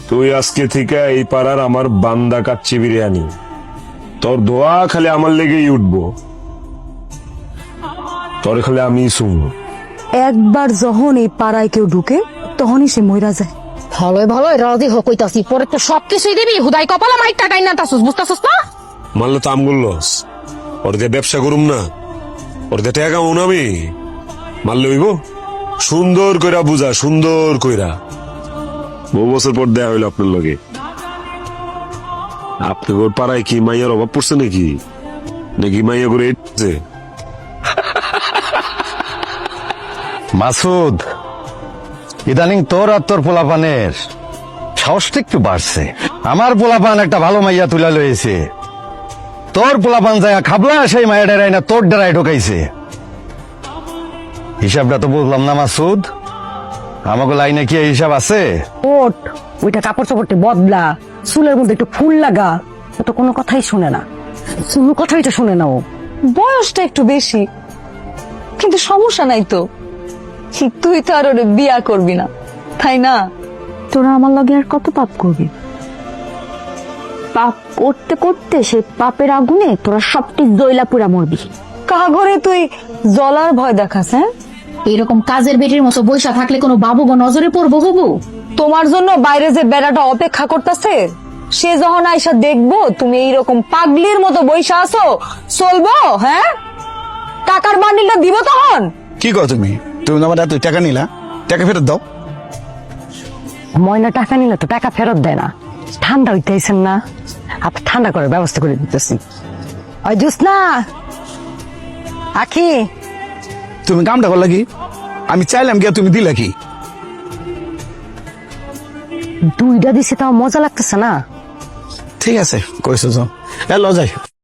তুই আজকে থেকে এই পাড়ার আমার বান্দা কাচ্চি বিরিয়ানি। তোর দোয়া খালি আমার লেগেই উঠবো, তোর খালি আমি শুনবো। একবার যখন এই পাড়ায় কেউ ঢুকে তখনই সে মইরা যায়। ভালোই ভালোই রাজি হোক কইতাছি, পরে তো সবকিছুই দিবি, হুদাই কপালে মাইক টাকাই না তাছস, বুঝতাছস না? মানলে তো আমগুল লস, ওর দিয়ে ব্যবসা করুম না, ওর দিয়ে টাকা কামাবো না আমি। মারলে হইব সুন্দর কইরা বুঝা, সুন্দর কইরা। বহু বছর পর দেয়া হইলো আপনার লগে। আপনি ওর পাড়ায় কি মাইয়ার অভাব পড়ছে নাকি? নাকি মাইয়া করে এসছে? মাসুদ, ইদানিং তোর আর তোর পোলাপানের সাহসটা একটু বাড়ছে। আমার পোলাপান একটা ভালো মাইয়া তুলা লয়েছে, তোর পোলাপান যায় খাবলা সেই মাইয়া ডেরাই না তোর ডেরাই ঢোকাইছে। হিসাবটা তো বুঝলাম না মাসুদ, আমাকে লাইনে কি এই হিসাব আছে? ওট, ওইটা কাপড় চাপড়টি বদলা, চুলের মধ্যে একটু ফুল লাগা। ও তো কোনো কথাই শুনে না, কোনো কথাই তো শুনে না। ও বয়সটা একটু বেশি, কিন্তু সমস্যা নাই তো। তুই তো আর ওরে বিয়া করবি না, তাই না? তোরা আমার লগে আর কত পাপ করবি? পাপ করতে করতে সে পাপের আগুনে তোরা সবটি জয়লা পুরা মরবি। কাহা ঘরে তুই জ্বলার ভয় দেখাস? হ্যাঁ, এরকম কাজের বেটির মতো বৈশা থাকলে কোনো বাবু গো নজরে পড়বো বাবু? তোমার জন্য বাইরে যে বেড়াটা অপেক্ষা করতেছে, সে যখন আইসা দেখবো তুমি এইরকম পাগলির মতো বৈশা আছো, চলবো? হ্যাঁ, টাকার বান্ডিলটা দিব তখন। কি কর তুমি? তুমি আমার এত টাকা নিলা, টাকা ফেরত দাও। ময়না টাকা নিলে তো টাকা ফেরত দেয় না। ঠান্ডা হইতেছেন না, আপনি ঠান্ডা করার ব্যবস্থা করে দিতেছি। ওই জুসনা, আখি, তুমি কামটা করলা কি? আমি চাইলাম গিয়া তুমি দিলা কি? দুইটা দিছে তাও মজা লাগতেছে না। ঠিক আছে কইছো যাও, এ ল যাই।